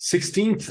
16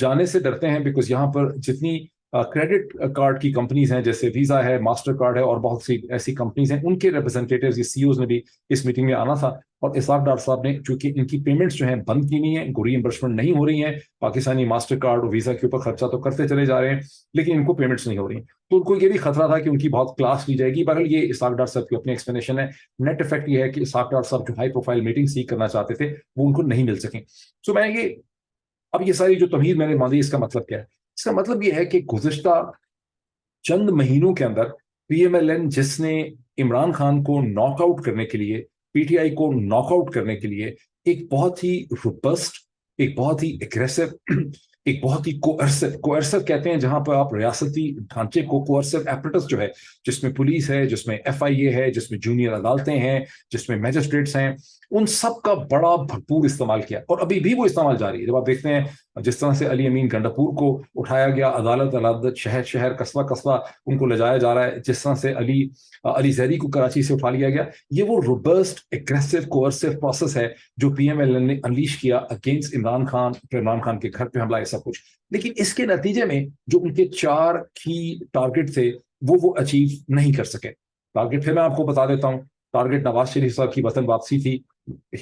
جانے سے ڈرتے ہیں بیکاز یہاں پر جتنی کریڈٹ کارڈ کی کمپنیز ہیں جیسے ویزا ہے, ماسٹر کارڈ ہے اور بہت سی ایسی کمپنیز ہیں, ان کے ریپرزینٹیٹیوز یا سی اوز نے بھی اس میٹنگ میں آنا تھا. اور اسحاق ڈار صاحب نے چونکہ ان کی پیمنٹس جو ہیں بند کی ہوئی ہیں, ان کو ری امبرسمنٹ نہیں ہو رہی ہیں, پاکستانی ماسٹر کارڈ اور ویزا کے اوپر خرچہ تو کرتے چلے جا رہے ہیں لیکن ان کو پیمنٹس نہیں ہو رہی ہیں, تو ان کو یہ بھی خطرہ تھا کہ ان کی بہت کلاس لی جائے گی. بہرحال یہ اسحاق ڈار صاحب کی اپنی ایکسپلینیشن ہے. نیٹ افیکٹ یہ ہے کہ اسحاق ڈار صاحب جو ہائی پروفائل میٹنگ سیک کرنا چاہتے تھے وہ ان کو نہیں مل سکیں. سو میں یہ اب یہ ساری جو تمہید میں نے ماندی, اس کا مطلب کیا ہے؟ اس کا مطلب یہ ہے کہ گزشتہ چند مہینوں کے اندر پی ایم ایل این جس نے عمران خان کو ناک آؤٹ کرنے کے لیے, پی ٹی آئی کو ناک آؤٹ کرنے کے لیے ایک بہت ہی روبسٹ, ایک بہت ہی اگریسو, ایک بہت ہی کوئرسو کہتے ہیں جہاں پر آپ ریاستی ڈھانچے کو کوئرسو ایپریٹس جو ہے, جس میں پولیس ہے, جس میں ایف آئی اے ہے, جس میں جونیئر عدالتیں ہیں, جس میں میجسٹریٹس ہیں, ان سب کا بڑا بھرپور استعمال کیا اور ابھی بھی وہ استعمال جاری ہے. جب آپ دیکھتے ہیں جس طرح سے علی امین گنڈاپور کو اٹھایا گیا, عدالت عدالت, شہر شہر, قصبہ قصبہ ان کو لے جایا جا رہا ہے, جس طرح سے علی زیدی کو کراچی سے اٹھا لیا گیا, یہ وہ روبسٹ اگریسو کوئرسو پروسیس ہے جو پی ایم ایل این نے انلیش کیا اگینسٹ عمران خان, عمران خان کے گھر پہ حملہ, یہ سب کچھ. لیکن اس کے نتیجے میں جو ان کے 4 کی ٹارگٹ تھے وہ اچیو نہیں کر سکے. ٹارگٹ پھر میں آپ کو بتا دیتا ہوں. ٹارگٹ نواز شریف صاحب کی وطن واپسی تھی,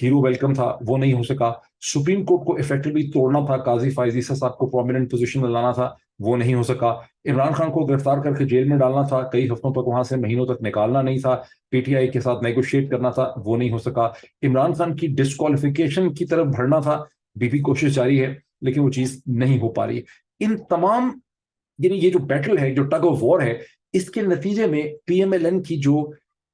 ہیرو ویلکم تھا, وہ نہیں ہو سکا. سپریم کورٹ کو افیکٹولی توڑنا تھا, قاضی فائز عیسیٰ صاحب کو پرومیننٹ پوزیشن میں لانا تھا, وہ نہیں ہو سکا. عمران خان کو گرفتار کر کے جیل میں ڈالنا تھا, کئی ہفتوں تک وہاں سے, مہینوں تک نکالنا نہیں تھا, پی ٹی آئی کے ساتھ نیگوشیٹ کرنا تھا, وہ نہیں ہو سکا. عمران خان کی ڈسکوالیفیکیشن کی طرف بڑھنا تھا, بھی کوشش جاری ہے لیکن وہ چیز نہیں ہو پا رہی. ان تمام یعنی یہ جو بیٹل ہے, جو ٹگ آف وار ہے, اس کے نتیجے میں پی ایم ایل این کی جو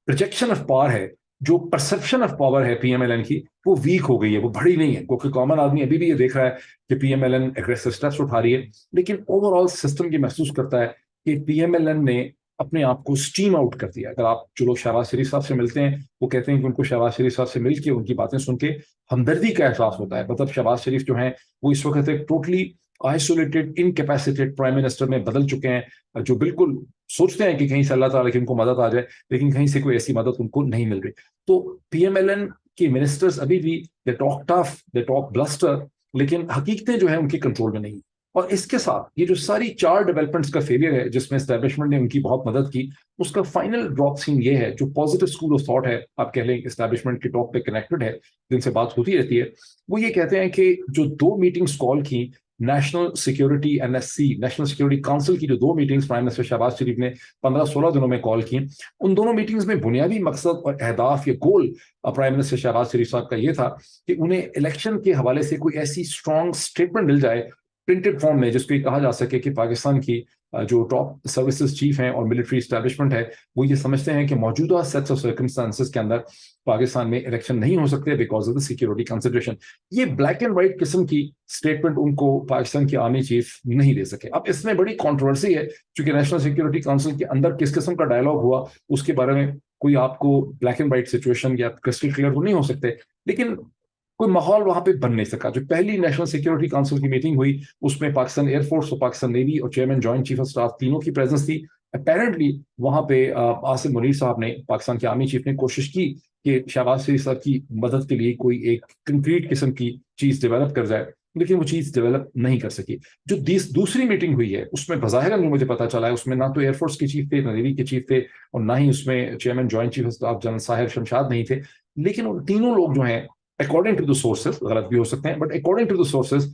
پروجیکشن آف پاور ہے, جو پرسپشن آف پاور ہے پی ایم ایل این کی, وہ ویک ہو گئی ہے, وہ بڑی نہیں ہے. کیونکہ کامن آدمی ابھی بھی یہ دیکھ رہا ہے کہ P M L N aggressive steps اٹھا رہی ہے, لیکن اوور آل سسٹم یہ محسوس کرتا ہے کہ پی ایم ایل این نے اپنے آپ کو اسٹیم آؤٹ کر دیا. اگر آپ جو لوگ شہباز شریف صاحب سے ملتے ہیں وہ کہتے ہیں کہ ان کو شہباز شریف صاحب سے مل کے, ان کی باتیں سن کے ہمدردی کا احساس ہوتا ہے. مطلب شہباز شریف جو ہیں وہ اس وقت ایک ٹوٹلی آئسولیٹڈ, انکیپیسیٹیڈ پرائم منسٹر میں بدل چکے ہیں, جو بالکل سوچتے ہیں کہ کہیں سے اللہ تعالیٰ کی ان کو مدد آ جائے, لیکن کہیں سے کوئی ایسی مدد ان کو نہیں مل رہی. تو پی ایم ایل این کے منسٹرز ابھی بھی they talk tough, they talk blister, لیکن حقیقتیں جو ہیں ان کے کنٹرول میں نہیں. اور اس کے ساتھ یہ جو ساری 4 ڈیولپمنٹس کا فیلئر ہے جس میں اسٹیبلشمنٹ نے ان کی بہت مدد کی, اس کا فائنل ڈراپ سین یہ ہے, جو پازیٹو اسکول آف تھاٹ ہے, آپ کہہ لیں اسٹیبلشمنٹ کے ٹاپ پہ کنیکٹڈ ہے, جن سے بات ہوتی رہتی ہے, وہ یہ کہتے ہیں کہ جو 2 میٹنگز کال کی national security NSC, national security council کی جو 2 میٹنگز پرائم منسٹر شہباز شریف نے 15-16 دنوں میں کال کی, ان دونوں میٹنگز میں بنیادی مقصد اور اہداف یا گول پرائم منسٹر شہباز شریف صاحب کا یہ تھا کہ انہیں الیکشن کے حوالے سے کوئی ایسی اسٹرانگ اسٹیٹمنٹ مل جائے پرنٹڈ فارم میں, جس کو یہ کہا جا سکے کہ پاکستان کی جو ٹاپ سروسز چیف ہیں اور ملٹری اسٹیبلشمنٹ ہے وہ یہ سمجھتے ہیں کہ موجودہ سیٹس آف سرکمسٹانسز کے اندر پاکستان میں الیکشن نہیں ہو سکتے because of the security consideration. یہ بلیک اینڈ وائٹ قسم کی اسٹیٹمنٹ ان کو پاکستان کی آرمی چیف نہیں دے سکے. اب اس میں بڑی کنٹروورسی ہے, چونکہ نیشنل سیکیورٹی کونسل کے اندر کس قسم کا ڈائلاگ ہوا اس کے بارے میں کوئی آپ کو بلیک اینڈ وائٹ سچویشن یا کرسٹل کلیئر تو نہیں ہو سکتے, لیکن کوئی ماحول وہاں پہ بن نہیں سکا. جو پہلی نیشنل سیکیورٹی کونسل کی میٹنگ ہوئی اس میں پاکستان ایئر فورس اور پاکستان نیوی اور chairman joint chief of staff تینوں کی پریزنس تھی. اپیرنٹلی وہاں پہ آصف منیر صاحب نے, پاکستان کے آرمی چیف نے, کوشش کی کہ شہباز شریف صاحب کی مدد کے لیے کوئی ایک کنکریٹ قسم کی چیز ڈیولپ کر جائے, لیکن وہ چیز ڈیولپ نہیں کر سکی. جو دوسری میٹنگ ہوئی ہے اس میں بظاہر جو مجھے پتا چلا ہے اس میں نہ تو ایئر فورس کے چیف تھے, نہ نیوی کے چیف تھے, اور نہ ہی اس میں chairman joint chief of staff general Sahir Shamshad نہیں تھے, لیکن ان تینوں لوگ جو ہیں اکارڈنگ ٹو دا سورسز, غلط بھی ہو سکتے ہیں but according to the sources,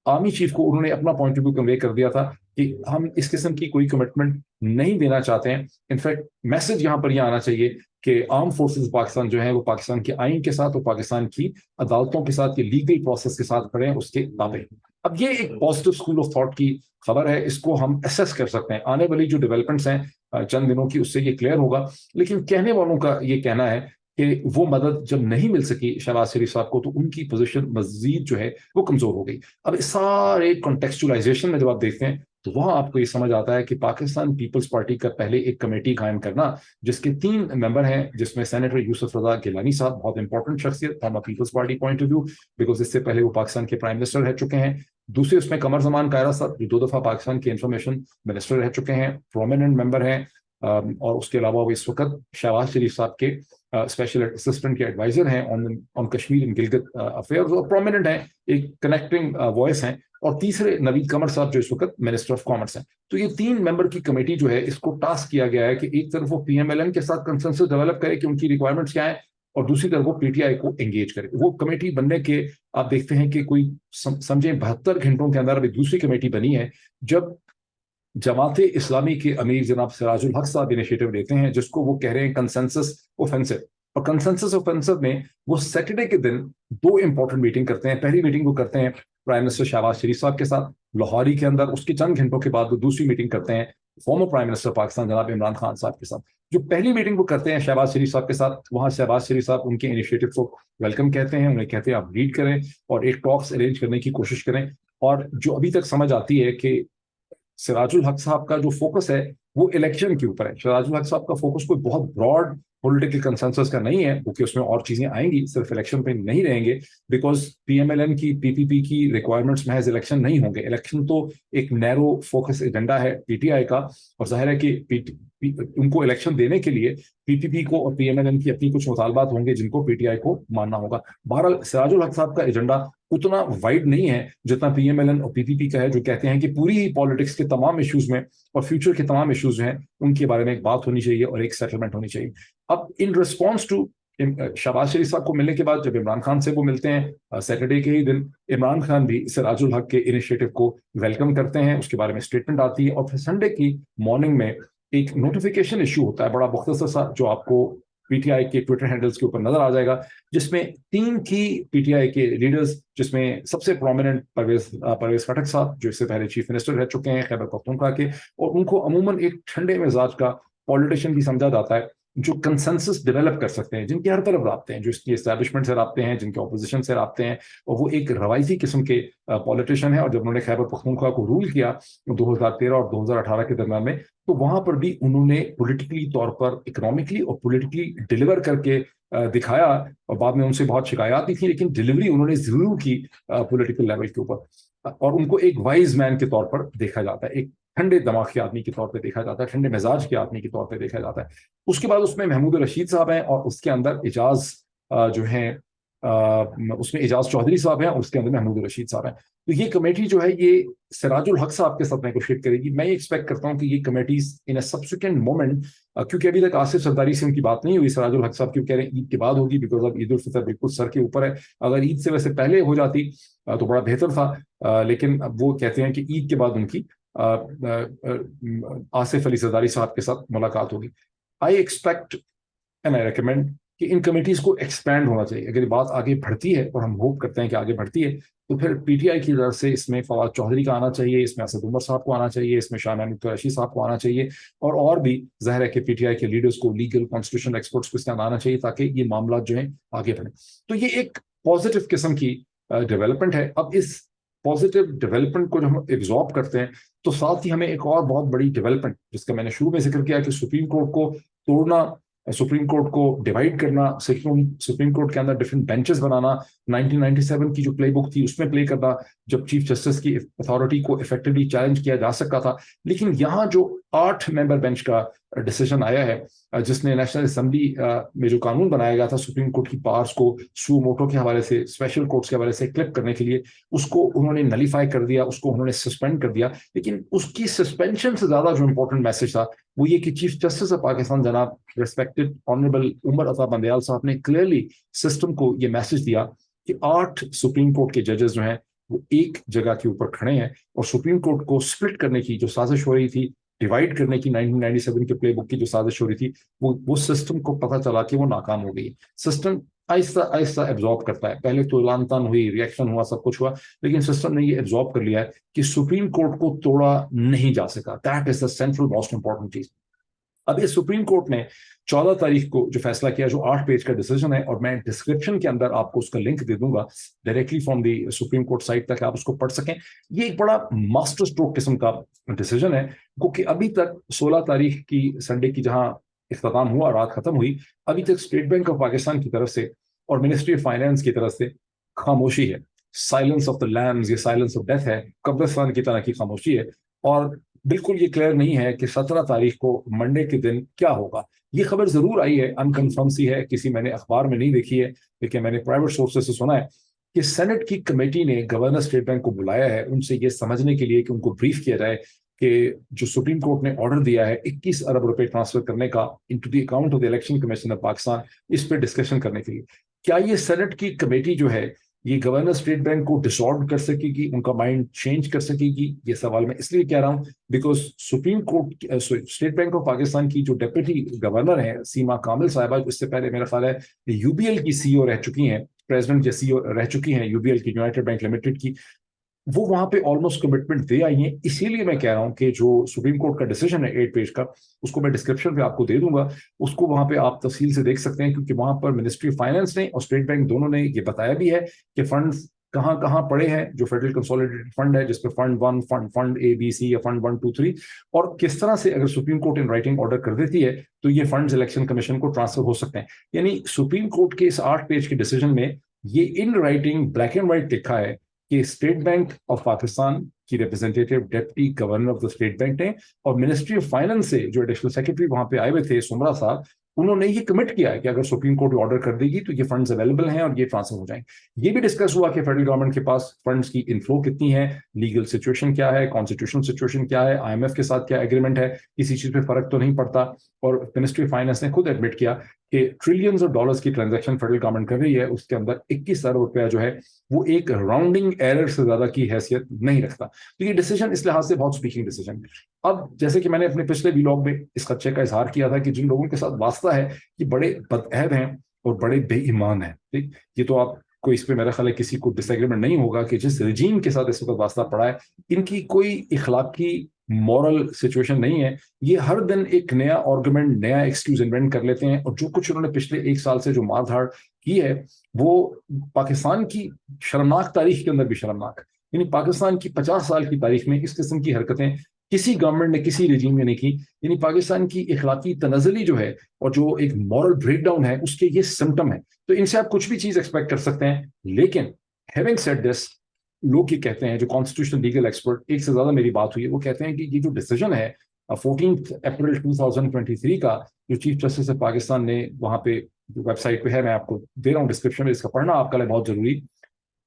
army chief کو انہوں نے اپنا پوائنٹ آف ویو کنوے کر دیا تھا کہ ہم اس قسم کی کوئی کمٹمنٹ نہیں دینا چاہتے ہیں. انفیکٹ میسج یہاں پر یہ آنا چاہیے کہ آرم فورسز پاکستان جو ہیں وہ پاکستان کے آئین کے ساتھ اور پاکستان کی عدالتوں کے ساتھ, یہ لیگل پروسیس کے ساتھ کھڑے ہیں, اس کے تابع. اب یہ ایک پازیٹیو اسکول آف تھاٹ کی خبر ہے, اس کو ہم اسیس کر سکتے ہیں. آنے والی جو ڈیولپمنٹس ہیں چند دنوں کی, اس سے یہ کلیئر ہوگا. لیکن کہنے والوں کا یہ کہنا ہے کہ وہ مدد جب نہیں مل سکی شہباز شریف صاحب کو تو ان کی پوزیشن مزید جو ہے وہ کمزور ہو گئی. اب اس سارے کنٹیکسچولائزیشن میں جب آپ دیکھتے ہیں تو وہاں آپ کو یہ سمجھ آتا ہے کہ پاکستان پیپلز پارٹی کا پہلے ایک کمیٹی قائم کرنا جس کے 3 ممبر ہیں, جس میں سینیٹر یوسف رضا گیلانی صاحب, بہت انپورٹنٹ شخصیت from Peoples Party point of view, because اس سے پہلے وہ پاکستان کے پرائم منسٹر رہ چکے ہیں. دوسرے اس میں قمر زمان کائرہ صاحب, جو 2 دفعہ پاکستان کے انفارمیشن منسٹر رہ چکے ہیں, پرومیننٹ ممبر ہیں, اور اس کے علاوہ وہ اس وقت شہباز شریف صاحب کے اسپیشل اسسٹنٹ کے ایڈوائزر ہیں آن کشمیر اینڈ گلگت افیئرز، اور پرومیننٹ ہیں، ایک کنیکٹنگ وائس ہیں، اور تیسرے نوید قمر صاحب جو اس وقت منسٹر آف کامرس ہیں. تو یہ 3 ممبر کی کمیٹی جو ہے اس کو ٹاسک کیا گیا ہے کہ ایک طرف وہ PMLN کے ساتھ کنسنسس ڈیولپ کرے کہ ان کی ریکوائرمنٹس کیا ہیں، اور دوسری طرف وہ PTI کو انگیج کرے. وہ کمیٹی بننے کے آپ دیکھتے ہیں کہ کوئی سمجھیں 72 گھنٹوں کے اندر ابھی دوسری کمیٹی بنی ہے، جب جماعت اسلامی کے امیر جناب سراج الحق صاحب انیشیٹو لیتے ہیں جس کو وہ کہہ رہے ہیں کنسنسس اوفینسو. اور کنسنسس اوفینسو میں وہ سیٹرڈے کے دن 2 امپورٹنٹ میٹنگ کرتے ہیں. پہلی میٹنگ وہ کرتے ہیں پرائم منسٹر شہباز شریف صاحب کے ساتھ لاہوری کے اندر، اس کے چند گھنٹوں کے بعد وہ دوسری میٹنگ کرتے ہیں فارمر پرائم منسٹر پاکستان جناب عمران خان صاحب کے ساتھ. جو پہلی میٹنگ وہ کرتے ہیں شہباز شریف صاحب کے ساتھ، وہاں شہباز شریف صاحب ان کے انیشیٹو کو ویلکم کہتے ہیں، انہیں کہتے ہیں آپ لیڈ کریں اور ایک ٹاکس ارینج کرنے کی کوشش کریں. اور جو ابھی تک سمجھ آتی ہے کہ سراج الحق صاحب کا جو فوکس ہے وہ الیکشن کے اوپر ہے. سراج الحق صاحب کا فوکس کوئی بہت براڈ پولیٹیکل کنسنسس کا نہیں ہے، کیونکہ اس میں اور چیزیں آئیں گی، صرف الیکشن پہ نہیں رہیں گے، بیکاز PMLN کی PPP کی ریکوائرمنٹس محض الیکشن نہیں ہوں گے. الیکشن تو ایک نیرو فوکس ایجنڈا ہے PTI کا، اور ظاہر ہے کہ ان کو الیکشن دینے کے لیے PPP کو اور PMLN کی اپنی کچھ مطالبات ہوں گے جن کو PTI کو ماننا ہوگا. بہرحال سراج الحق صاحب کا ایجنڈا اتنا وائڈ نہیں ہے جتنا PMLN اور PPP کا ہے، جو کہتے ہیں کہ پوری ہی پالیٹکس کے تمام ایشوز میں اور فیوچر کے تمام ایشوز جو ہیں ان کے بارے میں ایک بات ہونی چاہیے اور ایک سیٹلمنٹ ہونی چاہیے. اب ان ریسپانس ٹو شہباز شریف صاحب کو ملنے کے بعد جب عمران خان سے وہ ملتے ہیں سیٹرڈے کے ہی دن، عمران خان بھی سراج الحق کے انیشیٹو کو ویلکم کرتے ہیں، اس کے بارے میں اسٹیٹمنٹ آتی ہے. اور پھر سنڈے کی مارننگ میں ایک نوٹیفیکیشن ایشو ہوتا ہے بڑا مختصر سا، جو آپ کو PTI کے ٹویٹر ہینڈلز کے اوپر نظر آ جائے گا، جس میں 3 کی PTI کے لیڈرز، جس میں سب سے پرومیننٹ پرویز خٹک صاحب جو اس سے پہلے چیف منسٹر رہ چکے ہیں خیبر پختونخوا کے، اور ان کو عموماً ایک ٹھنڈے مزاج کا پولیٹیشین بھی سمجھا جاتا ہے، جو کنسنسس ڈیولپ کر سکتے ہیں، جن کے ہر طرف رابطے ہیں، جو اس کی اسٹیبلشمنٹ سے رابطے ہیں، جن کے اپوزیشن سے رابطے ہیں، اور وہ ایک روایتی قسم کے پولیٹیشین ہیں. اور جب انہوں نے خیبر پختونخوا کو رول کیا 2013 اور 2018 کے درمیان میں، تو وہاں پر بھی انہوں نے پولیٹیکلی طور پر اکنامکلی اور پولیٹیکلی ڈیلیور کر کے دکھایا. اور بعد میں ان سے بہت شکایات بھی تھیں، لیکن ڈیلیوری انہوں نے ضرور کی پولیٹیکل لیول کے اوپر. اور ان کو ایک وائز مین کے طور پر دیکھا جاتا ہے، ایک ٹھنڈے دماغ کے آدمی کے طور پہ دیکھا جاتا ہے، ٹھنڈے مزاج کے آدمی کے طور پہ دیکھا جاتا ہے. اس کے بعد اس میں محمود رشید صاحب ہیں، اور اس کے اندر اعجاز جو ہیں اس میں اعجاز چودھری صاحب ہیں، اور اس کے اندر محمود رشید صاحب ہیں. تو یہ کمیٹی جو ہے یہ سراج الحق صاحب کے ساتھ نیگوشیٹ کرے گی. میں یہ ایکسپیکٹ کرتا ہوں کہ یہ کمیٹیز ان اے سبسیکوینٹ مومنٹ، کیونکہ ابھی تک آصف سرداری سے ان کی بات نہیں ہوئی، سراج الحق صاحب کیوں کہہ رہے ہیں عید کے بعد ہوگی، بیکاز اب عید الفطر بالکل سر کے اوپر ہے. اگر عید سے ویسے پہلے ہو جاتی تو بڑا بہتر تھا، لیکن اب وہ کہتے ہیں کہ عید کے بعد ان کی آصف علی زرداری صاحب کے ساتھ ملاقات ہوگی. I expect and I recommend کہ ان کمیٹیز کو ایکسپینڈ ہونا چاہیے. اگر یہ بات آگے بڑھتی ہے، اور ہم ہوپ کرتے ہیں کہ آگے بڑھتی ہے، تو پھر PTI کی طرف سے اس میں فواد چودھری کا آنا چاہیے، اس میں اسد عمر صاحب کو آنا چاہیے، اس میں شاہ محمود قریشی صاحب کو آنا چاہیے، اور بھی ظاہر ہے کہ PTI کے لیڈرز کو، لیگل کانسٹیٹیوشنل ایکسپرٹس کو اس کے اندر آنا چاہیے، تاکہ یہ معاملات جو ہیں آگے بڑھیں. تو یہ ایک پازیٹیو قسم کی ڈیولپمنٹ ہے. اب اس پازیٹیو ڈیولپمنٹ کو جو ہم ایبزارب کرتے ہیں، تو ساتھ ہی ہمیں ایک اور بہت بڑی ڈیولپمنٹ، جس کا میں نے شروع میں ذکر کیا کہ سپریم کورٹ کو توڑنا، سپریم کورٹ کو ڈیوائڈ کرنا، سپریم کورٹ کے اندر ڈفرینٹ بینچز بنانا، 1997 کی جو پلے بک تھی اس میں پلے کرنا، جب چیف جسٹس کی اتھارٹی کو افیکٹولی چیلنج کیا جا سکتا تھا. لیکن یہاں جو 8 ممبر بینچ کا ڈیسیجن آیا ہے، جس نے نیشنل اسمبلی میں جو قانون بنایا گیا تھا سپریم کورٹ کی پاورز کو سو موٹو کے حوالے سے، اسپیشل کورٹس کے حوالے سے کلپ کرنے کے لیے، اس کو انہوں نے نلیفائی کر دیا، اس کو انہوں نے سسپینڈ کر دیا. لیکن اس کی سسپینشن سے زیادہ جو امپورٹنٹ میسج تھا وہ یہ کہ چیف جسٹس آف پاکستان جناب ریسپیکٹڈ آنریبل عمر عطا بندیال صاحب نے کلیئرلی سسٹم کو یہ میسج دیا کہ 8 سپریم کورٹ کے ججز جو ہیں وہ ایک جگہ کے اوپر کھڑے ہیں، اور سپریم کورٹ کو سپلٹ کرنے کی جو سازش ہو رہی تھی، ڈیوائڈ کرنے کی 1997 کے پلے بک کی جو سازش ہو رہی تھی، وہ سسٹم کو پتہ چلا کہ وہ ناکام ہو گئی. سسٹم آہستہ آہستہ ایبزارب کرتا ہے. پہلے تو اعلان تان ہوئی، ریئیکشن ہوا، سب کچھ ہوا، لیکن سسٹم نے یہ ایبزارب کر لیا ہے کہ سپریم کورٹ کو توڑا نہیں جا سکا. That is the central most important چیز. اب یہ سپریم کورٹ نے 14 تاریخ کو جو فیصلہ کیا، جو 8 پیج کا ڈیسیجن ہے، اور میں ڈسکرپشن کے اندر آپ کو اس کا لنک دے دوں گا directly from the supreme court site تک، آپ اس کو پڑھ سکیں. یہ ایک بڑا ماسٹر اسٹروک قسم کا ڈیسیجن ہے، کیونکہ ابھی تک 16 تاریخ کی سنڈے کی جہاں اختتام ہوا، رات ختم ہوئی، ابھی تک اسٹیٹ بینک آف پاکستان کی طرف سے اور منسٹری آف فائنانس کی طرف سے خاموشی ہے. سائلنس آف دا لینڈز، یہ سائلنس آف ڈیتھ ہے، قبرستان کی طرح کی خاموشی ہے. اور بالکل یہ کلیئر نہیں ہے کہ 17 تاریخ کو منڈے کے دن کیا ہوگا. یہ خبر ضرور آئی ہے، انکنفرم سی ہے، کسی میں نے اخبار میں نہیں دیکھی ہے، لیکن میں نے پرائیویٹ سورسز سے سنا ہے کہ سینٹ کی کمیٹی نے گورنر اسٹیٹ بینک کو بلایا ہے ان سے یہ سمجھنے کے لیے کہ ان کو بریف کیا جائے کہ جو سپریم کورٹ نے آرڈر دیا ہے 21 ارب روپے ٹرانسفر کرنے کا into the account of the election commission of Pakistan, اس پہ ڈسکشن کرنے کے لیے. کیا یہ سینٹ کی کمیٹی جو ہے یہ گورنر اسٹیٹ بینک کو ڈسارڈ کر سکے گی، ان کا مائنڈ چینج کر سکے گی؟ یہ سوال میں اس لیے کہہ رہا ہوں because supreme court state bank of Pakistan کی جو ڈپٹی گورنر ہے سیما کامل صاحبہ، اس سے پہلے میرا خیال ہے یو بی ایل کی سی او رہ چکی ہیں، پریزیڈنٹ یا سی او رہ چکی ہیں یو بی ایل کی، یونائٹیڈ بینک لمیٹڈ کی. وہ وہاں پہ آلموسٹ کمٹمنٹ دے آئی ہیں. اسی لیے میں کہہ رہا ہوں کہ جو سپریم کورٹ کا ڈیسیجن ہے 8 پیج کا، اس کو میں ڈسکرپشن پہ آپ کو دے دوں گا، اس کو وہاں پہ آپ تفصیل سے دیکھ سکتے ہیں، کیونکہ وہاں پر منسٹری آف فائنانس نے اور اسٹیٹ بینک دونوں نے یہ بتایا بھی ہے کہ فنڈ کہاں کہاں پڑے ہیں. جو فیڈرل کنسولیڈیٹڈ فنڈ ہے جس پہ فنڈ 1 فنڈ اے بی سی یا فنڈ 1 2 3، اور کس طرح سے اگر supreme court in writing order کر دیتی ہے تو یہ فنڈز الیکشن کمیشن کو ٹرانسفر ہو سکتے ہیں. یعنی سپریم کورٹ کے اس 8 پیج کے ڈیسیجن میں یہ in writing black and white لکھا ہے کہ اسٹیٹ بینک آف پاکستان کی representative deputy governor of the state bank نے اور منسٹری آف فائنانس سے جو ایڈیشنل سیکرٹری وہاں پہ آئے ہوئے تھے سمرا صاحب، انہوں نے یہ کمٹ کیا ہے کہ اگر سپریم کورٹ آرڈر کر دے گی تو یہ فنڈز اویلیبل ہیں اور یہ ٹرانسفر ہو جائیں. یہ بھی ڈسکس ہوا کہ فیڈرل گورنمنٹ کے پاس فنڈز کی انفلو کتنی ہے، لیگل سچویشن کیا ہے، کانسٹیٹیوشنل سچویشن کیا ہے، آئی ایم ایف کے ساتھ کیا ایگریمنٹ ہے، کسی چیز پہ فرق تو نہیں پڑتا. اور منسٹری آف فائنانس نے خود ایڈمٹ کیا کہ ٹریلینز آف ڈالرز کی ٹرانزیکشن فیڈرل گورنمنٹ کر رہی ہے، اس کے اندر 21 ارب روپیہ جو ہے وہ ایک راؤنڈنگ ایرر سے زیادہ کی حیثیت نہیں رکھتا. تو یہ ڈیسیجن اس لحاظ سے بہت اسپیکنگ ڈیسیجن. اب جیسے کہ میں نے اپنے پچھلے ویلاگ میں اس خدشے کا اظہار کیا تھا کہ جن لوگوں کے ساتھ واسطہ ہے یہ بڑے بدعہد ہیں اور بڑے بے ایمان ہیں. ٹھیک، یہ تو آپ کو اس پہ میرا خیال ہے کسی کو ڈس ایگریمنٹ نہیں ہوگا کہ جس رجیم کے ساتھ اس وقت واسطہ پڑا ہے ان کی کوئی اخلاقی مورل سچویشن نہیں ہے. یہ ہر دن ایک نیا آرگومنٹ، نیا ایکسکیوز انوینٹ کر لیتے ہیں، اور جو کچھ انہوں نے پچھلے 1 سال سے جو مار دھاڑ کی ہے وہ پاکستان کی شرمناک تاریخ کے اندر بھی شرمناک ہے. یعنی پاکستان کی 50 سال کی تاریخ میں اس قسم کی حرکتیں کسی گورنمنٹ نے، کسی رجیم نے نہیں کی. یعنی پاکستان کی اخلاقی تنزلی جو ہے اور جو ایک مورل بریک ڈاؤن ہے اس کے یہ سمٹم ہے. تو ان سے آپ کچھ بھی چیز ایکسپیکٹ کر سکتے ہیں. لیکن ہیونگ سیڈ دس، لوگ یہ کہتے ہیں جو کانسٹیٹیوشنل لیگل ایکسپرٹ، ایک سے زیادہ میری بات ہوئی ہے، وہ کہتے ہیں کہ یہ جو ڈیسیجن ہے 14 اپریل 2023 کا جو چیف جسٹس آف پاکستان نے وہاں پہ ویب سائٹ پہ ہے، میں آپ کو دے رہا ہوں ڈسکرپشن میں، اس کا پڑھنا آپ کے لیے بہت ضروری.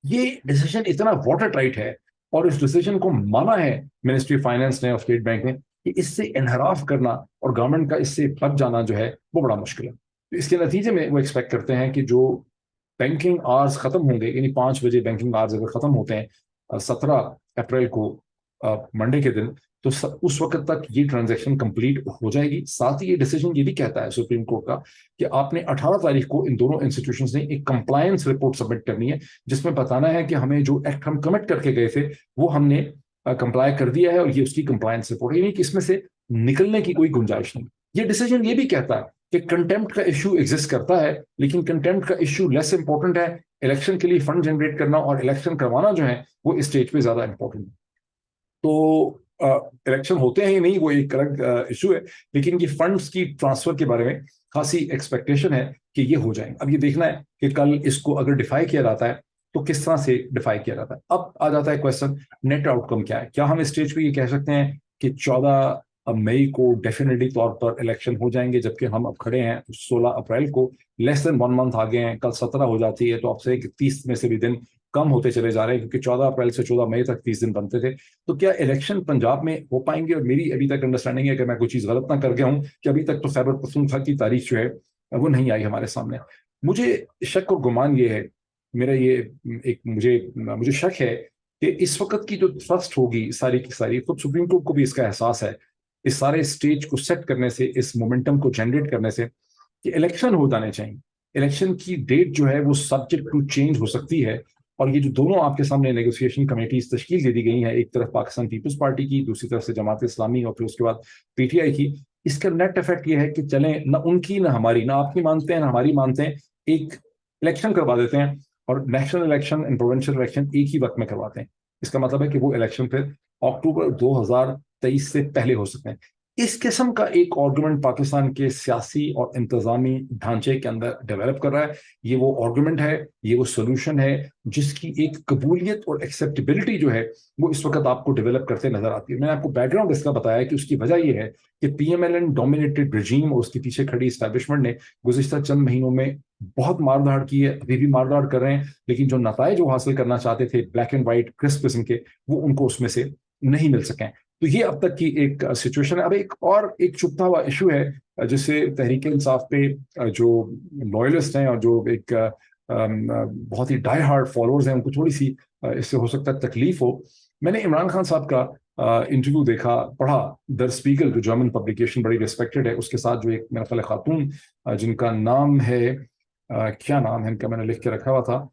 یہ ڈیسیجن اتنا واٹر ٹائٹ ہے اور اس ڈیسیجن کو مانا ہے منسٹری آف فائنانس نے اور اسٹیٹ بینک نے کہ اس سے انحراف کرنا اور گورنمنٹ کا اس سے بچ جانا جو ہے وہ بڑا مشکل ہے. تو اس کے نتیجے میں وہ ایکسپیکٹ کرتے ہیں کہ جو بینکنگ آرز ختم ہوں گے، یعنی 5 بجے بینکنگ آرز اگر ختم ہوتے ہیں 17 اپریل کو منڈے کے دن، تو اس وقت تک یہ ٹرانزیکشن کمپلیٹ ہو جائے گی. ساتھ ہی یہ ڈیسیجن یہ بھی کہتا ہے سپریم کورٹ کا کہ آپ نے 18 تاریخ کو ان دونوں انسٹیٹیوشنز نے ایک کمپلائنس رپورٹ سبمٹ کرنی ہے جس میں بتانا ہے کہ ہمیں جو ایکٹ ہم کمٹ کر کے گئے تھے وہ ہم نے کمپلائی کر دیا ہے، اور یہ اس کی کمپلائنس رپورٹ ہے، یعنی کہ اس میں سے نکلنے کی کوئی گنجائش نہیں. یہ ڈیسیجن یہ بھی کہتا ہے کہ کنٹمپٹ کا ایشو ایگزسٹ کرتا ہے، لیکن کنٹمپٹ کا ایشو لیس امپورٹنٹ ہے. الیکشن کے لیے فنڈ جنریٹ کرنا اور الیکشن کروانا جو ہے وہ اس اسٹیج پہ زیادہ امپورٹنٹ ہے. تو الیکشن ہوتے ہیں ہی نہیں، وہ ایک الگ ایشو ہے، لیکن یہ فنڈز کی ٹرانسفر کے بارے میں خاصی ایکسپیکٹیشن ہے کہ یہ ہو جائیں. اب یہ دیکھنا ہے کہ کل اس کو اگر ڈیفائی کیا جاتا ہے تو کس طرح سے ڈیفائی کیا جاتا ہے. اب آ جاتا ہے کویسچن نیٹ آؤٹ کم کیا ہے. کیا ہم اسٹیج پہ یہ کہہ سکتے ہیں کہ 14 مئی کو ڈیفینیٹلی طور پر الیکشن ہو جائیں گے، جبکہ ہم اب کھڑے ہیں 16 اپریل کو، لیس دین 1 منتھ آگے ہیں، کل 17 ہو جاتی ہے تو اب سے 30 میں سے بھی دن کم ہوتے چلے جا رہے ہیں، کیونکہ 14 اپریل سے 14 مئی تک 30 دن بنتے تھے. تو کیا الیکشن پنجاب میں ہو پائیں گے؟ اور میری ابھی تک انڈرسٹینڈنگ ہے کہ میں کوئی چیز غلط نہ کر گیا ہوں کہ ابھی تک تو خیبر پختونخوا کی تاریخ جو ہے وہ نہیں آئی ہمارے سامنے. مجھے شک اور گمان یہ ہے، میرا یہ ایک مجھے شک ہے کہ اس وقت کی جو تھرسٹ ہوگی ساری کی ساری، خود سپریم کورٹ کو بھی اس کا احساس ہے اس سارے اسٹیج کو سیٹ کرنے سے، اس مومنٹم کو جنریٹ کرنے سے، کہ الیکشن ہو جانے چاہیے. الیکشن کی ڈیٹ جو ہے وہ سبجیکٹ ٹو چینج ہو سکتی ہے. اور یہ جو دونوں آپ کے سامنے نیگوسیشن کمیٹیز تشکیل دے دی گئی ہیں، ایک طرف پاکستان پیپلز پارٹی کی، دوسری طرف سے جماعت اسلامی، اور پھر اس کے بعد پی ٹی آئی کی، اس کا نیٹ افیکٹ یہ ہے کہ چلیں نہ ان کی نہ ہماری، نہ آپ کی مانتے ہیں نہ ہماری مانتے ہیں، ایک الیکشن کروا دیتے ہیں اور national election and provincial election ایک ہی وقت میں کرواتے ہیں. اس کا مطلب ہے کہ وہ الیکشن پھر اکتوبر 2023 سے پہلے ہو سکتے ہیں. اس قسم کا ایک آرگومنٹ پاکستان کے سیاسی اور انتظامی ڈھانچے کے اندر ڈیولپ کر رہا ہے. یہ وہ آرگومنٹ ہے, یہ وہ سولوشن ہے جس کی ایک قبولیت اور ایکسیپٹیبلٹی جو ہے وہ اس وقت آپ کو ڈیولپ کرتے نظر آتی ہے. میں نے آپ کو بیک گراؤنڈ اس کا بتایا کہ اس کی وجہ یہ ہے کہ P M L N dominated regime اور اس کے پیچھے کھڑی اسٹیبلشمنٹ نے گزشتہ چند مہینوں میں بہت مار دھاڑ کی ہے, ابھی بھی مار دھاڑ کر رہے ہیں, لیکن جو نتائج وہ حاصل کرنا چاہتے تھے بلیک اینڈ وائٹ کرسپ قسم کے, وہ ان کو اس میں سے نہیں مل سکیں. تو یہ اب تک کی ایک سچویشن ہے. اب ایک چھپتا ہوا ایشو ہے جسے تحریک انصاف پہ جو لوئلسٹ ہیں اور جو ایک بہت ہی ڈائی ہارڈ فالوورز ہیں ان کو تھوڑی سی اس سے ہو سکتا ہے تکلیف ہو. میں نے عمران خان صاحب کا انٹرویو دیکھا, پڑھا, در اسپیگل جو جرمن پبلیکیشن بڑی ریسپیکٹڈ ہے, اس کے ساتھ جو ایک میرا خیال خاتون جن کا نام ہے کیا نام ہے ان کا, میں نے لکھ کے رکھا ہوا تھا,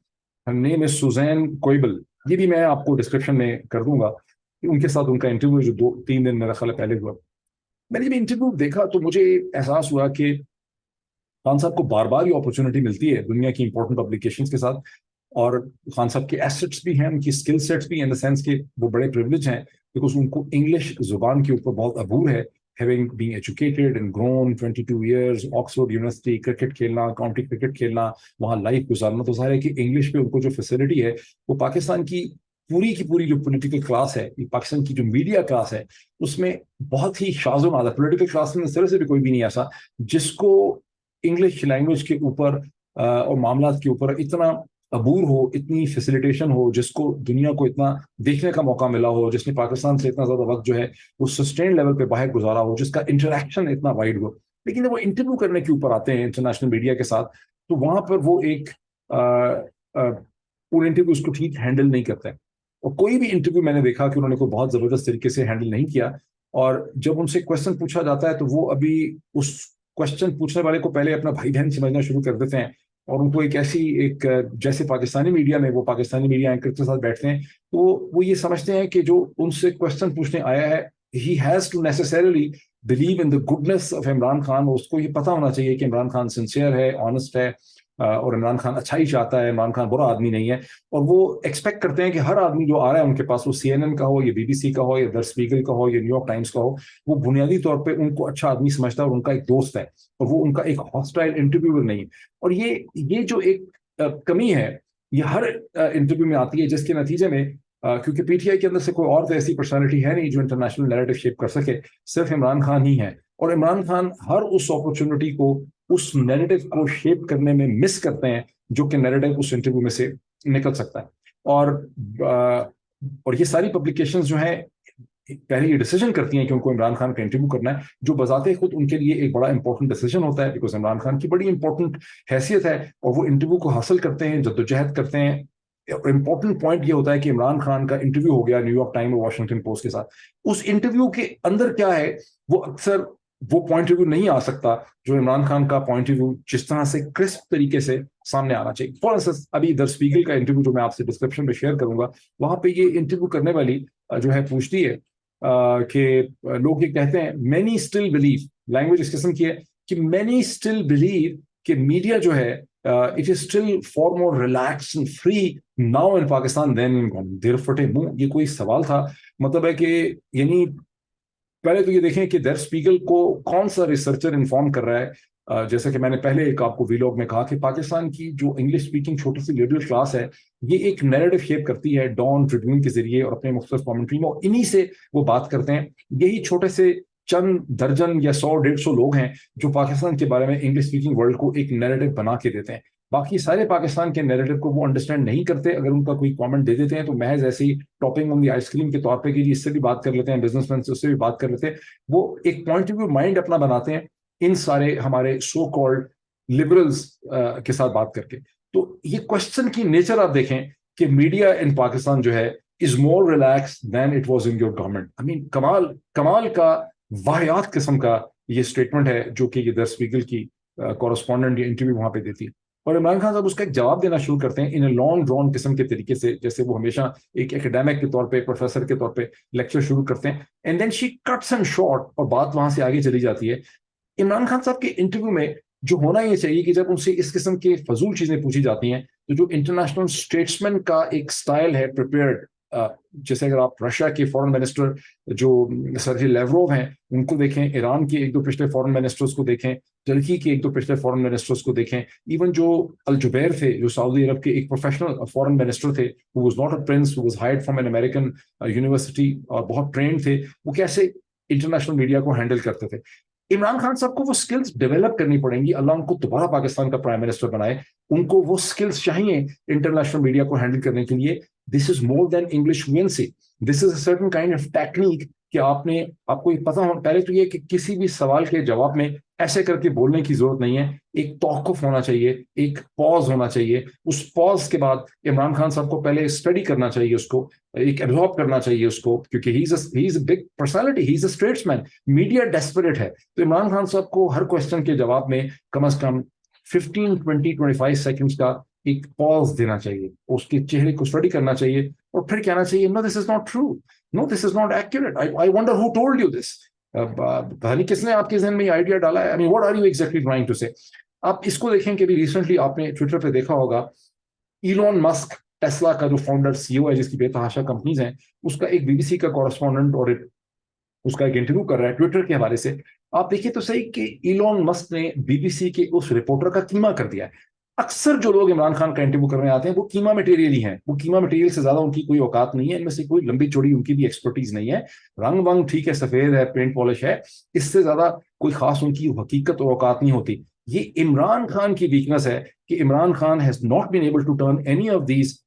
نیم از سوزین کوئبل, یہ بھی میں آپ کو ڈسکرپشن میں کر دوں گا. ان کے ساتھ ان کا انٹرویو جو 2-3 دن میرا خیال پہلے ہوا, میں نے جب انٹرویو دیکھا تو مجھے احساس ہوا کہ خان صاحب کو بار بار یہ اپرچونٹی ملتی ہے دنیا کی امپورٹنٹ پبلیکیشنز کے ساتھ, اور خان صاحب کے ایسٹس بھی ہیں, ان کی اسکل سیٹس بھی ان دا سینس کہ وہ بڑے پریولیج ہیں بیکاز ان کو انگلش زبان کے اوپر بہت عبور ہے, having been educated and grown 22 years, Oxford university, cricket کھیلنا, کاؤنٹی کرکٹ کھیلنا, وہاں لائف گزارنا, تو ظاہر ہے کہ انگلش پہ ان کو جو فیسلٹی ہے وہ پاکستان کی پوری جو پولیٹیکل کلاس ہے, پاکستان کی جو میڈیا کلاس ہے, اس میں بہت ہی شاذ و نادر, پولیٹیکل کلاس میں اس طرح سے بھی کوئی بھی نہیں ایسا جس کو انگلش لینگویج کے اوپر اور معاملات کے اوپر اتنا عبور ہو, اتنی فیسیلیٹیشن ہو, جس کو دنیا کو اتنا دیکھنے کا موقع ملا ہو, جس نے پاکستان سے اتنا زیادہ وقت جو ہے وہ سسٹین لیول پہ باہر گزارا ہو, جس کا انٹریکشن اتنا وائڈ ہو. لیکن جب وہ انٹرویو کرنے کے اوپر آتے ہیں انٹرنیشنل میڈیا کے ساتھ, تو وہاں پر وہ ایک پورے انٹرویو اس کو ٹھیک ہینڈل نہیں کرتے, اور کوئی بھی انٹرویو میں نے دیکھا کہ انہوں نے کوئی بہت زبردست طریقے سے ہینڈل نہیں کیا. اور جب ان سے کوشچن پوچھا جاتا ہے تو وہ ابھی اس کوشچن پوچھنے والے کو پہلے اپنا بھائی بہن سمجھنا شروع کر دیتے ہیں, اور ان کو ایک جیسے پاکستانی میڈیا میں وہ پاکستانی میڈیا اینکر کے ساتھ بیٹھتے ہیں تو وہ یہ سمجھتے ہیں کہ جو ان سے کوشچن پوچھنے آیا ہے he has to necessarily believe in the goodness of Imran Khan. اس کو یہ پتا ہونا چاہیے کہ عمران خان سنسیئر ہے, آنےسٹ ہے, اور عمران خان اچھا ہی چاہتا ہے, عمران خان برا آدمی نہیں ہے. اور وہ ایکسپیکٹ کرتے ہیں کہ ہر آدمی جو آ رہا ہے ان کے پاس, وہ سی این این کا ہو, یا بی بی سی کا ہو, یا در اسپیگل کا ہو, یا نیو یارک ٹائمز کا ہو, وہ بنیادی طور پہ ان کو اچھا آدمی سمجھتا ہے اور ان کا ایک دوست ہے, اور وہ ان کا ایک ہاسٹائل انٹرویور نہیں. اور یہ جو ایک کمی ہے یہ ہر انٹرویو میں آتی ہے, جس کے نتیجے میں کیونکہ پی ٹی آئی کے اندر سے کوئی اور تو ایسی پرسنالٹی ہے نہیں جو انٹرنیشنل نیریٹو شیپ کر سکے, صرف عمران خان ہی ہے. اور عمران خان ہر اس اپرچونٹی کو, اس نیریٹو کو شیپ کرنے میں مس کرتے ہیں جو کہ نیریٹو اس انٹرویو میں سے نکل سکتا ہے. اور یہ ساری پبلیکیشنز جو ہیں پہلے یہ ڈیسیجن کرتی ہیں کہ ان کو عمران خان کا انٹرویو کرنا ہے, جو بذات خود ان کے لیے ایک بڑا امپورٹنٹ ڈیسیجن ہوتا ہے, بیکاز عمران خان کی بڑی امپورٹنٹ حیثیت ہے, اور وہ انٹرویو کو حاصل کرتے ہیں, جدوجہد کرتے ہیں. امپورٹنٹ پوائنٹ یہ ہوتا ہے کہ عمران خان کا انٹرویو ہو گیا نیو یارک ٹائم اور واشنگٹن پوسٹ کے ساتھ, اس انٹرویو کے اندر کیا ہے وہ اکثر وہ پوائنٹ آف ویو نہیں آ سکتا جو عمران خان کا پوائنٹ آف ویو جس طرح سے کرسپ طریقے سے سامنے آنا چاہیے. فار انسٹنس ابھی در اسپیگل کا انٹرویو جو میں آپ سے ڈسکرپشن میں شیئر کروں گا, وہاں پہ یہ انٹرویو کرنے والی جو ہے پوچھتی ہے کہ لوگ یہ کہتے ہیں مینی اسٹل بلیو, لینگویج اس قسم کی ہے کہ مینی اسٹل بلیو کہ میڈیا جو ہے it is still far more relaxed and free now in Pakistan than in Ghana. دیر فٹے منہ, یہ کوئی سوال تھا. مطلب ہے کہ یعنی پہلے تو یہ دیکھیں کہ در اسپیگل کو کون سا ریسرچر انفارم کر رہا ہے. جیسا کہ میں نے پہلے ایک آپ کو ویلاگ میں کہا کہ پاکستان کی جو انگلش اسپیکنگ چھوٹی سی لیڈر کلاس ہے, یہ ایک نیریٹو شیپ کرتی ہے ڈان ٹریبیون کے ذریعے اور اپنے مختلف کامنٹری میں, اور انہی سے وہ بات کرتے ہیں. یہی چھوٹے سے چند درجن یا 100-150 لوگ ہیں جو پاکستان کے بارے میں انگلش اسپیکنگ ورلڈ کو ایک نیریٹو بنا کے دیتے ہیں. باقی سارے پاکستان کے نیریٹو کو وہ انڈرسٹینڈ نہیں کرتے. اگر ان کا کوئی کامنٹ دے دیتے ہیں تو محض ایسی topping on the ice cream کے طور پہ کہ جی اس سے بھی بات کر لیتے ہیں, بزنس مین سے اس سے بھی بات کر لیتے ہیں. وہ ایک پوائنٹ آف ویو مائنڈ اپنا بناتے ہیں ان سارے ہمارے سو کالڈ لبرلز کے ساتھ بات کر کے. تو یہ کوشچن کی نیچر آپ دیکھیں کہ میڈیا ان پاکستان جو ہے is more relax than it was in your government. I mean کمال کا واحد قسم کا یہ اسٹیٹمنٹ ہے جو کہ یہ در اسپیگل کی کورسپونڈنٹ یا انٹرویو وہاں پہ دیتی. اور عمران خان صاحب اس کا ایک جواب دینا شروع کرتے ہیں ان اے لانگ ڈرون قسم کے طریقے سے, جیسے وہ ہمیشہ ایک ایکیڈیمک کے طور پہ, پروفیسر کے طور پہ لیکچر شروع کرتے ہیں. And then she cuts and short, اور بات وہاں سے آگے چلی جاتی ہے. عمران خان صاحب کے انٹرویو میں جو ہونا یہ چاہیے کہ جب ان سے اس قسم کے فضول چیزیں پوچھی جاتی ہیں تو جو انٹرنیشنل اسٹیٹسمین کا ایک سٹائل ہے پریپیئرڈ جیسے اگر آپ رشیا کے فورن منسٹر جو سرجی لیوروو ہیں ان کو دیکھیں، ایران کے ایک دو پچھلے فورن منسٹرز کو دیکھیں، ترکی کے ایک دو پچھلے فورن منسٹرز کو دیکھیں، ایون جو الجبیر تھے جو سعودی عرب کے ایک پروفیشنل فورن منسٹر تھے، who was not a prince, who was hired from an American university اور بہت ٹرینڈ تھے، وہ کیسے انٹرنیشنل میڈیا کو ہینڈل کرتے تھے. عمران خان صاحب کو وہ سکلز ڈیولپ کرنی پڑیں گی. اللہ ان کو دوبارہ پاکستان کا پرائم منسٹر بنائے. ان کو وہ سکلز چاہیے انٹرنیشنل میڈیا کو ہینڈل کرنے کے لیے. This is more than English fluency. This is a certain kind of technique کہ آپ کو یہ پتا ہو. پہلے تو یہ کہ کسی بھی سوال کے جواب میں ایسے کر کے بولنے کی ضرورت نہیں ہے. ایک توقف ہونا چاہیے، ایک پاز ہونا چاہیے. اس پاز کے بعد عمران خان صاحب کو پہلے اسٹڈی کرنا چاہیے، اس کو ایک ایبزارب کرنا چاہیے اس کو، کیونکہ ہی از اے بگ پرسنالٹی، ہی از اے اسٹریٹس مین. میڈیا ڈیسپریٹ ہے، تو عمران خان صاحب کو ہر کوشچن کے جواب میں کم از کم 15 20 25 سیکنڈز کا ایک پاز دینا چاہیے، اس کے چہرے کو اسٹڈی کرنا چاہیے اور پھر کہنا چاہیے no this is not true, no this is not accurate, I wonder who told you this. پتہ نہیں کس نے آپ کے ذہن میں یہ آئیڈیا ڈالا ہے. What are you exactly trying to say. آپ اس کو دیکھیں کہ ابھی ریسنٹلی آپ نے ٹویٹر پہ دیکھا ہوگا، ایلون مسک ٹیسلا کا جو فاؤنڈر CEO ہے، جس کی بے تحاشا کمپنیز ہیں، اس کا ایک BBC کا کورسپونڈنٹ اور اس کا ایک انٹرویو کر رہا ہے ٹویٹر کے حوالے سے. آپ دیکھیے تو صحیح کہ ایلون مسک نے BBC کے اس رپورٹر کا قیمہ کر دیا ہے. اکثر جو لوگ عمران خان کا انٹرویو کرنے آتے ہیں وہ قیمہ مٹیریل ہی ہیں. وہ قیمہ مٹیریل سے زیادہ ان کی کوئی اوقات نہیں ہے. ان میں سے کوئی لمبی چوڑی ان کی بھی ایکسپرٹیز نہیں ہے. رنگ ونگ ٹھیک ہے، سفید ہے، پینٹ پالش ہے، اس سے زیادہ کوئی خاص ان کی حقیقت اور اوقات نہیں ہوتی. یہ عمران خان کی ویکنس ہے کہ Imran Khan has not been able to turn any of these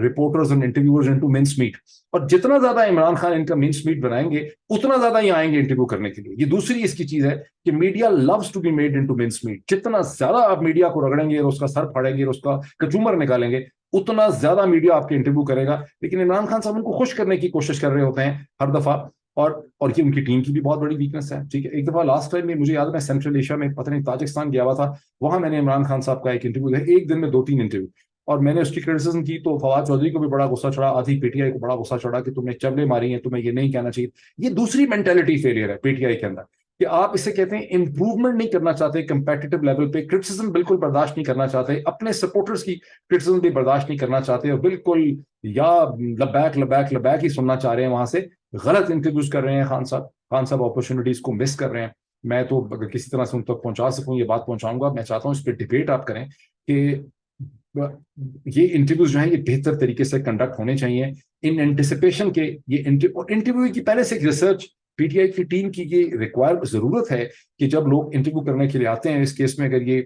reporters and interviewers into mince meat. اور جتنا زیادہ عمران خان ان کا mince meat بنائیں گے اتنا زیادہ یہ آئیں گے انٹرویو کرنے کے لیے. یہ دوسری اس کی چیز ہے کہ media loves to be made into mince meat. جتنا زیادہ آپ میڈیا کو رگڑیں گے اور اس کا سر پھاڑیں گے اور اس کا کچومر نکالیں گے اتنا زیادہ میڈیا آپ کے انٹرویو کرے گا. لیکن عمران خان صاحب ان کو خوش کرنے کی کوشش کر رہے ہوتے ہیں ہر دفعہ، اور یہ ان کی ٹیم کی بھی بہت بڑی ویکنس ہے. ٹھیک ہے، ایک دفعہ لاسٹ ٹائم میں مجھے یاد ہے، میں سینٹرل ایشیا میں پتہ نہیں تاجکستان گیا ہوا تھا، وہاں میں نے عمران خان صاحب کا ایک انٹرویو ہے، ایک دن میں 2-3 انٹرویو، اور میں نے اس کی کرٹیسزم کی تو فواد چودھری کو بھی بڑا غصہ چڑھا، آدھی PTI کو بڑا غصہ چڑھا کہ تم نے چبلے ماری ہیں، تمہیں یہ نہیں کہنا چاہیے. یہ دوسری مینٹلٹی فیلئر ہے PTI کے اندر کہ آپ اسے کہتے ہیں امپروومنٹ نہیں کرنا چاہتے کمپیٹیٹو لیول پہ، کرٹیسزم بالکل برداشت نہیں کرنا چاہتے، اپنے سپورٹرز کی کرٹیسزم بھی برداشت نہیں کرنا چاہتے، اور بالکل یا لبیک لبیک لبیک ہی سننا چاہ رہے ہیں. وہاں سے غلط انٹرویوز کر رہے ہیں. خان صاحب اپرچونیٹیز کو مس کر رہے ہیں. میں تو اگر کسی طرح سے ان تک پہنچا سکوں یہ بات پہنچاؤں گا. میں چاہتا ہوں اس پہ ڈبیٹ آپ کریں کہ یہ انٹرویوز جو ہیں یہ بہتر طریقے سے کنڈکٹ ہونے چاہیے ان اینٹیسپیشن کے. یہ انٹرویو کی پہلے سے ایک ریسرچ PTI کی ٹیم کی یہ ریکوائر ضرورت ہے کہ جب لوگ انٹرویو کرنے کے لیے آتے ہیں، اس کیس میں اگر یہ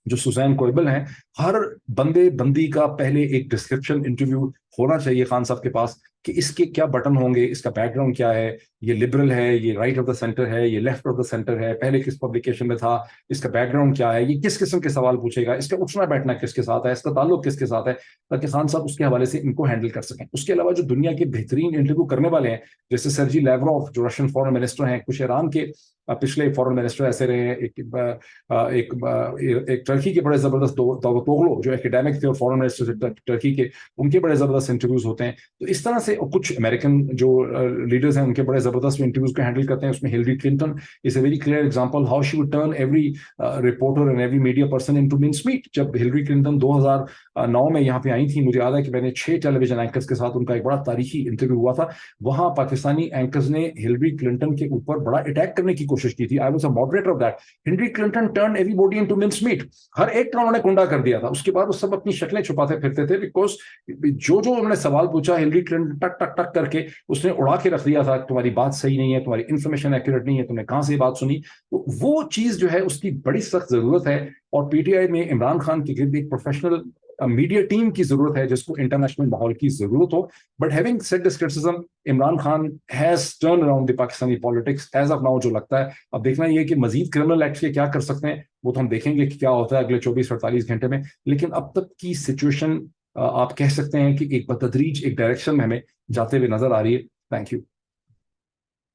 جو سوزین کوئبل ہیں، ہر بندی کا پہلے ایک ڈسکرپشن انٹرویو ہونا چاہیے خان صاحب کے پاس کہ اس کے کیا بٹن ہوں گے، اس کا بیک گراؤنڈ کیا ہے، یہ لبرل ہے، یہ رائٹ آف دا سینٹر ہے، یہ لیفٹ آف دا سینٹر ہے، پہلے کس پبلیکیشن میں تھا، اس کا بیک گراؤنڈ کیا ہے، یہ کس قسم کے سوال پوچھے گا، اس کا اٹھنا بیٹھنا کس کے ساتھ ہے، اس کا تعلق کس کے ساتھ ہے، تاکہ خان صاحب اس کے حوالے سے ان کو ہینڈل کر سکیں. اس کے علاوہ جو دنیا کے بہترین انٹرویو کرنے والے ہیں جیسے سرجی لیوروف جو رشین فورن منسٹر ہیں، کچھ ایران کے پچھلے فورن منسٹر ایسے رہے ہیں، ایک ٹرکی کے بڑے زبردست داوطوغلو جو ایکیڈیمک تھے اور فورن منسٹر ٹرکی کے، ان کے بڑے زبردست انٹرویوز ہوتے ہیں. تو اس طرح سے کچھ امریکن جو لیڈرز ہیں ان کے بڑے زبردست انٹرویوز کو ہینڈل کرتے ہیں. اس میں Hillary Clinton is a very clear example how she would turn every reporter and every media person into mincemeat. جب ہلری کلنٹن 2009 میں یہاں پہ آئی تھی، مجھے یاد ہے کہ میں نے 6 ٹیلی ویژن اینکرز کے ساتھ ان کا ایک بڑا تاریخی انٹرویو ہوا تھا. وہاں پاکستانی اینکرز نے ہلری کلنٹن کے اوپر بڑا اٹیک کرنے کی کوشش کی تھی. I was a moderator of that. Hillary Clinton turn everybody into mincemeat. ہر ایک کا انہوں نے کنڈا کر دیا تھا. اس کے بعد وہ سب اپنی شکلیں چھپاتے پھرتے تھے بیکاز جو انہوں نے سوال پوچھا ہلری کلنٹن ٹک ٹک ٹک کر کے اس نے اڑا کے رکھ دیا تھا. تمہاری بات صحیح نہیں ہے، تمہاری انفارمیشن ایکوریٹ نہیں ہے، تم نے کہاں سے یہ بات سنی. تو وہ چیز جو ہے اس کی بڑی سخت ضرورت ہے. اور PTI میں عمران خان کے گرد ایک پروفیشنل میڈیا ٹیم کی ضرورت ہے جس کو انٹرنیشنل ماحول کی ضرورت ہو. But having said this criticism, Imran Khan has turn around the Pakistani politics as of now. جو لگتا ہے اب دیکھنا یہ کہ مزید کرمنل ایکٹ کے کیا کر سکتے ہیں وہ تو ہم دیکھیں گے کہ کیا ہوتا ہے اگلے 24-48 گھنٹے میں. لیکن اب تک کی سچویشن آپ کہہ سکتے ہیں کہ ایک بتدریج ایک ڈائریکشن میں ہمیں جاتے ہوئے نظر آ رہی ہے. Thank you.